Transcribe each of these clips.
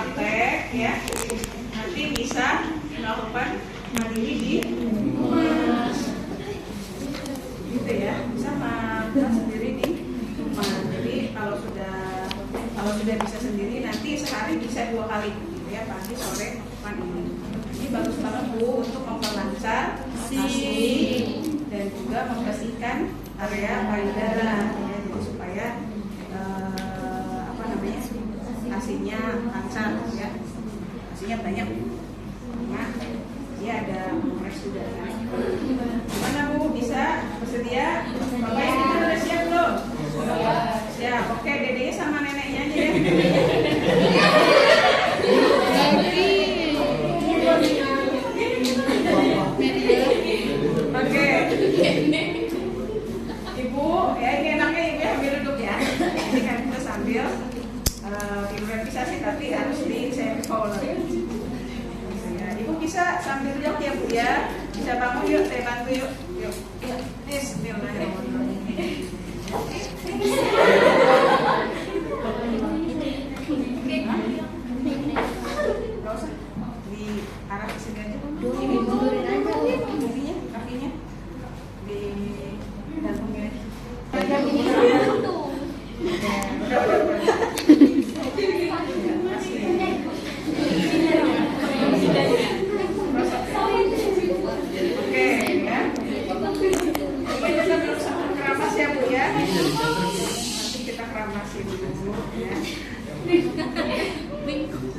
praktek ya, nanti bisa melakukan mandiri di rumah gitu ya, bisa makan sendiri di rumah. Jadi kalau sudah bisa sendiri, nanti sehari bisa 2 kali gitu ya, pagi sore malam. Ini bagus banget Bu untuk memperlancar ASI dan juga membersihkan area payudara ya, jadi supaya ASI-nya lancar ya, ASI-nya banyak. Nah, dia ada kompres juga ya. Gimana Bu, bisa bersedia? Bapak yang itu udah siap belum? Siap. Oke, dedenya sama neneknya aja ya. Oke. Ibu, ya ini enaknya Ibu sambil duduk ya. Ini kan kita sambil improvisasi tapi harus di semi-fold. Ibu bisa sambil duduk ya Bu ya. Bisa bangun yuk, saya bantu yuk. Yuk. Bismillahirrahmanirrahim. Gak usah di arah ke sini aja. Ini mundurin aja kakinya di dagungnya.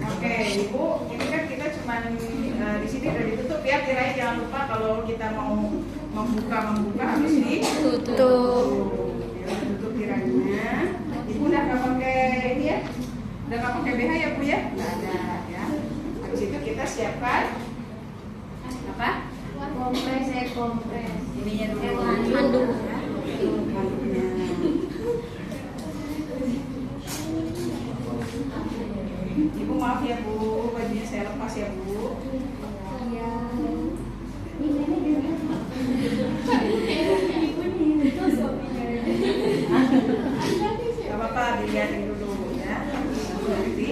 Oke, Ibu, ini kan kita cuma di sini udah ditutup ya, tiranya jangan lupa kalau kita mau membuka harus ditutup. Ya, tutup tiranya. Ibu udah nggak pakai ini ya, udah nggak pakai BH ya Bu ya? Nggak ada ya. Habis itu kita siapkan apa? Kompres. Ininya dulu. Handuk. Handuknya. Ibu maaf ya Bu, bajunya saya lepas ya Bu. Iya. Gak apa-apa, dilihatin dulu ya. Nanti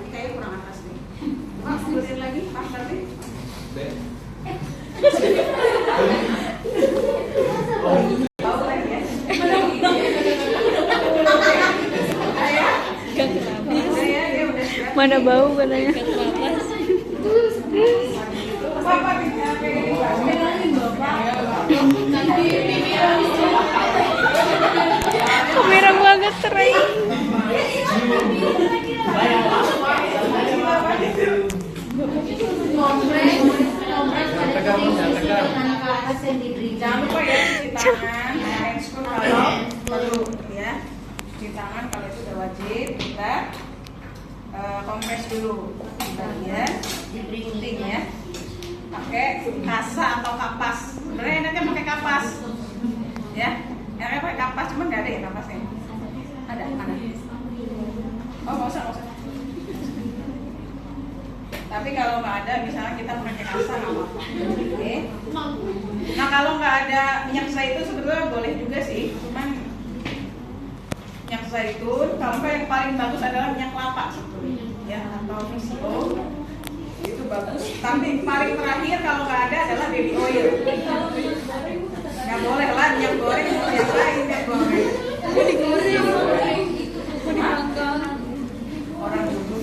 kayaknya kurang atas nih. Maaf, turunin lagi, Pak tapi. Mana bau katanya. Kamera banget terai. Jangan lupa ya cuci tangan, kalau perlu ya, cuci tangan kalau itu sudah wajib. Kita kompres dulu bagian penting ya, pakai kasa atau kapas. Sebenarnya enaknya pakai kapas ya, enaknya pakai kapas, cuman nggak ada ya kapasnya. Ada. Oh nggak usah. Tapi kalau nggak ada, misalnya kita pakai kasa nggak apa-apa. Oke. Nah kalau nggak ada minyak zaitun sebetulnya boleh juga sih, cuman minyak zaitun kalau nggak yang paling bagus adalah minyak kelapa sebetulnya ya, atau VCO itu bagus. Tapi paling terakhir kalau nggak ada adalah baby oil. Nggak boleh lah minyak goreng, yang lain minyak goreng. Mau digoreng. Mau dipanggang. Orang dulu.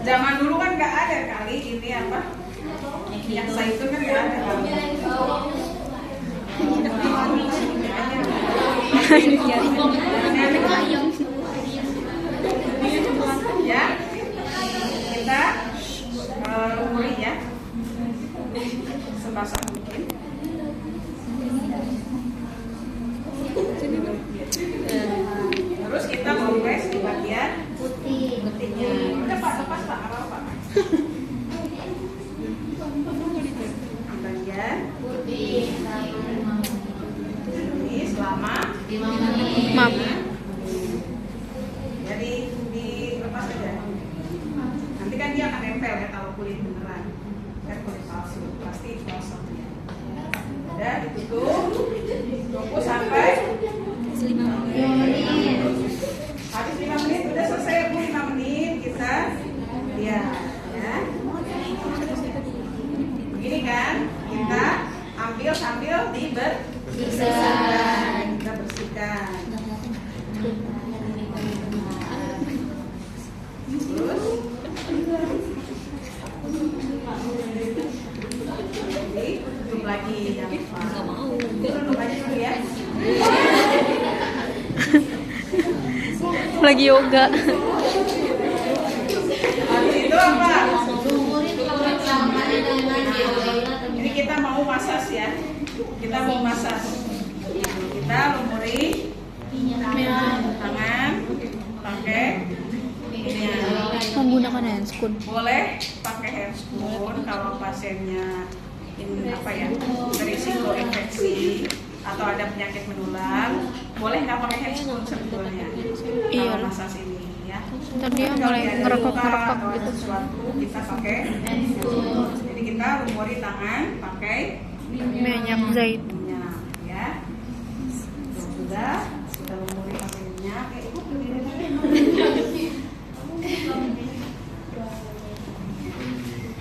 Zaman dulu kan nggak ada kali ini apa? Minyak zaitun kan nggak ada. Ya, kita lumuri ya, sebasah mungkin. Terus kita kompres di bagian putihnya. Udah Pak, lepas Pak, apa-apa. Di bagian putih. Ini selama 5 menit. Jadi dilepas aja. Nanti kan dia akan nempel ya kalau kulit beneran. Kan kulit palsu pasti kosong ya. Udah ditutup. Tunggu sampai 5 menit. Lagi yoga. Habis itu apa? Ini kita mau masas ya. Kita mau masas. Kita lumuri tangan pakai Menggunakan handscoon. boleh pakai handscoon kalau pasiennya ini apa ya berisiko infeksi atau ada penyakit menular, boleh nggak pakai handscoon sebetulnya Iya. kalau masas ini ya. Ntar dia Kalau mulai ada ngerekok-ngerekok luka atau ada gitu. sesuatu kita pakai handscoon. Jadi kita lumuri tangan pakai Minyak zaitun. minyak ya. Sudah kita lumuri pakai minyak. Ibu berdiri tadi.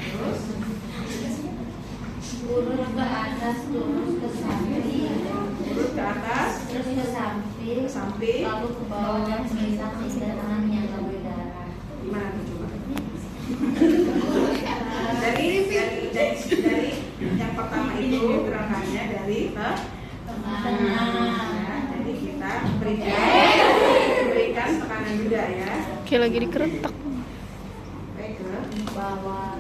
Terus Urut ke atas, terus ke samping, urut ke atas, terus ke samping, ke samping. lalu ke bawah dan sekitar sehingga tangan yang gak berdarah. Gimana tuh coba? dari yang pertama itu gerakannya dari ke tengah. Ya, jadi kita berikan tekanan juga ya. Kayak lagi dikeretak. Oke, ke Bawah,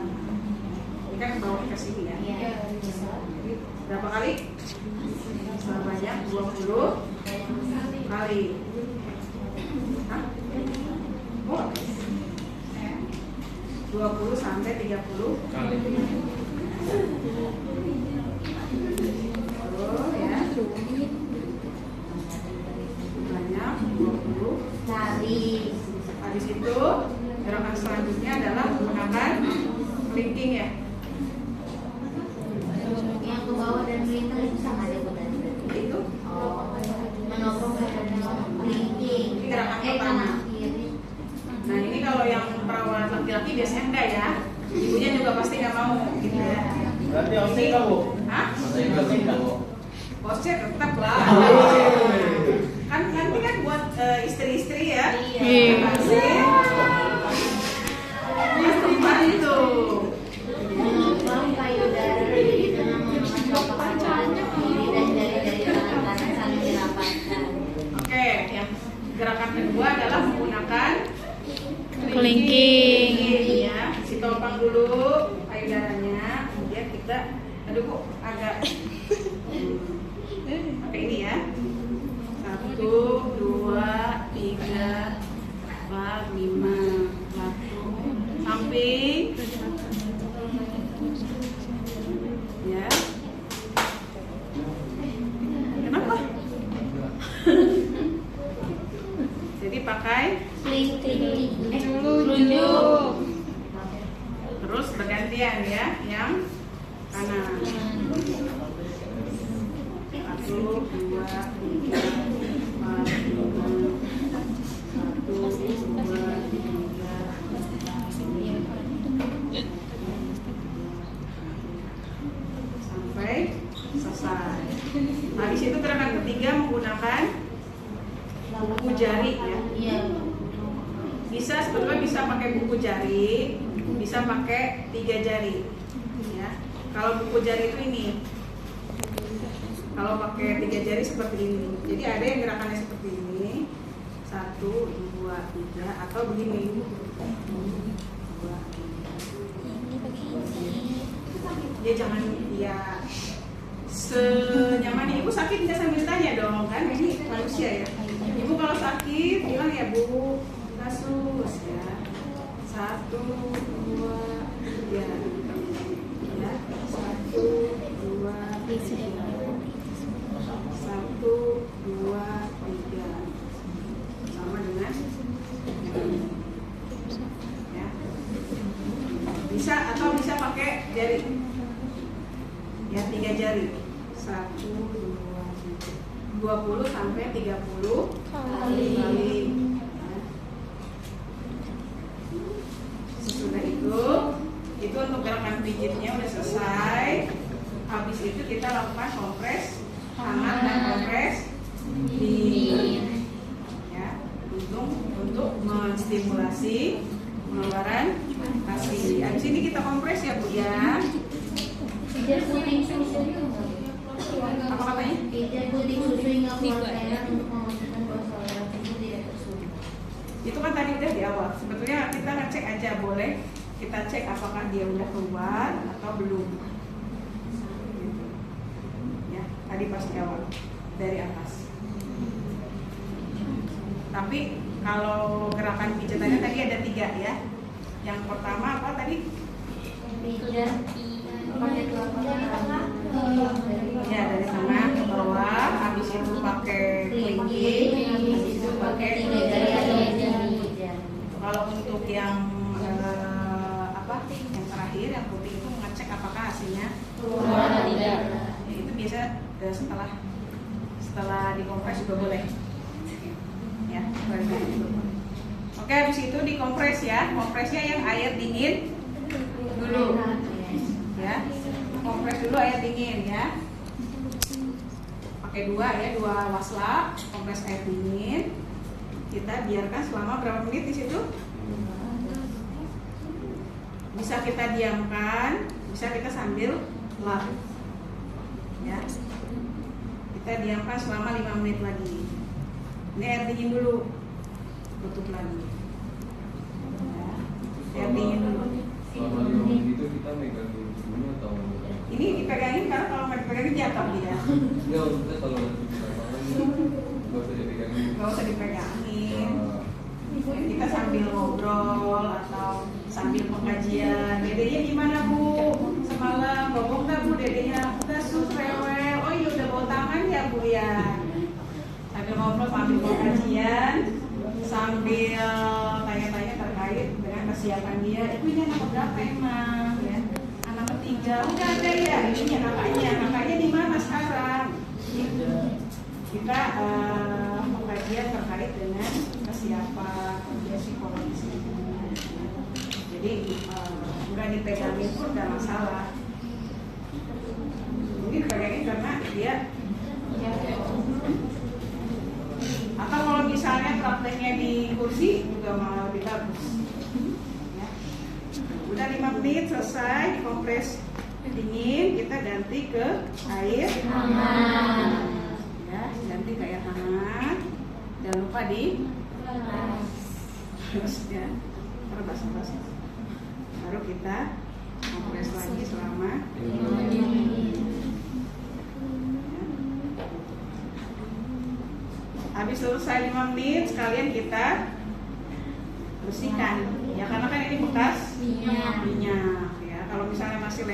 ini kan ke bawah ke sini ya. ya, Jadi berapa kali? Sebanyak 20 kali. Hah? Oh. 20 sampai 30 kali. Oh ya. Banyak 20 tari, Habis itu gerakan selanjutnya adalah menggunakan linking ya. yang ke bawah dan melintang itu sama aja bukan? Itu Oh, menopang badan linking. Ini gerakan pertama. kanan kiri. Nah ini kalau yang perawat laki-laki biasanya enggak ya. Ibunya juga pasti nggak mau gitu ya. Berarti oseng nggak, Bu? Hah? Oseng nggak, Bu? Bosnya tetap lah. Kan nanti kan buat istri-istri ya. Iya. Kasih. Istri bantu. Menopang payudara di tengah mengangkat telapak tangan kiri dan jari-jari tangan kanan saling dirapatkan. Oke, yang gerakan kedua adalah menggunakan Kelingking. ya. Si topang dulu payudaranya, kemudian kita aduh kok agak pakai ini ya. 1, 2, 3, 4, 5, 1 samping ya. Kenapa? Jadi pakai Telunjuk. terus bergantian ya, yang kanan. 1, 2, 3, 4, 5, 1, 2, 3, sampai selesai. Habis itu gerakan ketiga menggunakan buku jari ya. Iya. Bisa sebetulnya bisa pakai buku jari, bisa pakai 3 jari. Ya. Kalau buku jari itu ini. Kalau pakai 3 jari seperti ini. Jadi ada yang gerakannya seperti ini. 1, 2, 3 atau begini. 2, 3. Ya jangan ya senyamannya. Ibu sakit nggak sambil tanya dong kan? Ini manusia ya. Ibu kalau sakit bilang ya Bu, kasus ya. 1, 2, 3 ya. 1, 2, 3 1, 2, 3 sama dengan ya. Bisa atau bisa pakai jari ya, 3 jari. 1, 2, 3 20 sampai 30 kali. Sesudah itu untuk gerakan pijitnya udah selesai. Habis itu kita lakukan kompres tangan dan kompres dingin ya, untuk menstimulasi pengeluaran ASI. Habis ini kita kompres ya Bu ya. Pijat puding susu itu enggak? Apa katanya? Pijat puding susu hingga keluar cairan untuk memastikan bahwa saluran tubuh tidak tersulut. kan tadi udah di awal. Sebetulnya kita ngecek aja, boleh kita cek apakah dia udah keluar atau belum. Gitu. Ya, tadi pas di awal dari atas. Tapi kalau gerakan pijatannya tadi ada 3 ya. Yang pertama apa tadi? Pakai telapak Ya, dari tengah ke bawah, habis itu pakai kelingking, habis itu pakai kalau untuk yang yang terakhir yang putih itu ngecek apakah hasilnya keluar atau tidak. Ya, itu biasa setelah dikompres juga boleh. Ya, itu. Oke, habis itu dikompres ya. Kompresnya yang air dingin dulu. Ya. Kompres dulu air dingin ya. Pakai 2 waslap, kompres air dingin. Kita biarkan selama berapa menit di situ? Bisa kita diamkan, bisa kita sambil lap. Ya. Kita diamkan selama 5 menit lagi. Ini air dingin dulu. Tutup lagi. Ya. Air dingin dulu. Selama 5 menit itu kita megangin dulu atau Ini dipegangin karena kalau nggak dipegangin jatuh dia. ya maksudnya kalau nanti kita makan nggak usah dipegangin. Nggak usah dipegangin. Kita sambil ngobrol atau sambil pengajian. Dedenya gimana Bu? Semalam bobok nggak Bu dedenya? Udah sus rewel. Oh iya udah bawa tangan ya Bu ya. Sambil ngobrol sambil pengajian, sambil tanya-tanya terkait dengan kesiapan dia. Ibu ini anak berapa emang? Ya. Anak ketiga. Udah ada ya. Ini kakaknya di mana sekarang? Kita pengajian terkait dengan kesiapan dia psikologis. Jadi nggak dipegangin pun nggak masalah. Ini dipegangin karena dia atau kalau misalnya prakteknya di kursi juga malah lebih bagus. Ya. Udah 5 menit selesai dikompres dingin, kita ganti ke air hangat. Ya, ganti ke air hangat. Jangan lupa di ya, basah-basah. Baru kita kompres lagi selama 5 menit. Habis selesai 5 menit, sekalian kita bersihkan. Ya karena kan ini bekas minyak. Ya kalau misalnya masih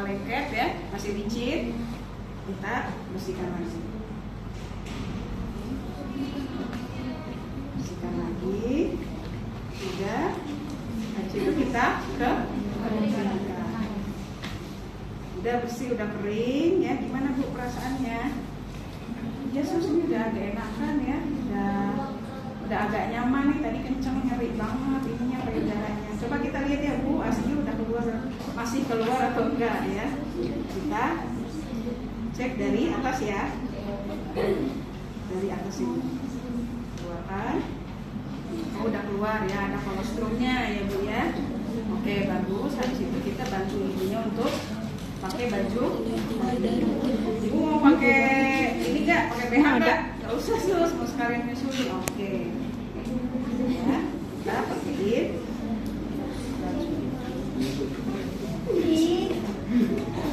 lengket ya, masih licin, kita bersihkan lagi. Bersihkan lagi. Sudah. Habis itu kita ke keringkan. Udah bersih, udah kering. Ya gimana Bu perasaannya? Ya susunya udah agak enakan ya, udah agak nyaman nih. Tadi kenceng nyeri banget ininya peredarannya. Coba kita lihat ya Bu, aslinya udah keluar, masih keluar atau enggak ya? Kita cek dari atas ya, dari atas ini keluarkan. Oh udah keluar ya, ada kolostrumnya ya Bu ya. Oke bagus. Habis itu kita bantu ibunya untuk pakai baju. Ibu mau pakai ini nggak? Pakai BH nggak? Nggak usah sus, mau sekalian nyusuin. Oke. Ya, kita pakein.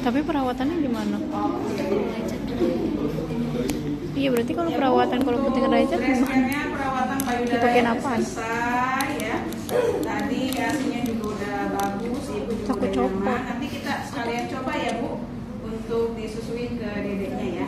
Tapi perawatannya gimana? Iya berarti kalau perawatan kalau putih derajat gimana? Perawatan payudara Dipakein apaan? selesai ya. Tadi hasilnya juga udah bagus, ibu juga Takut udah copot. nyaman. Nanti kita sekalian coba ya Bu untuk disusuin ke dedeknya ya.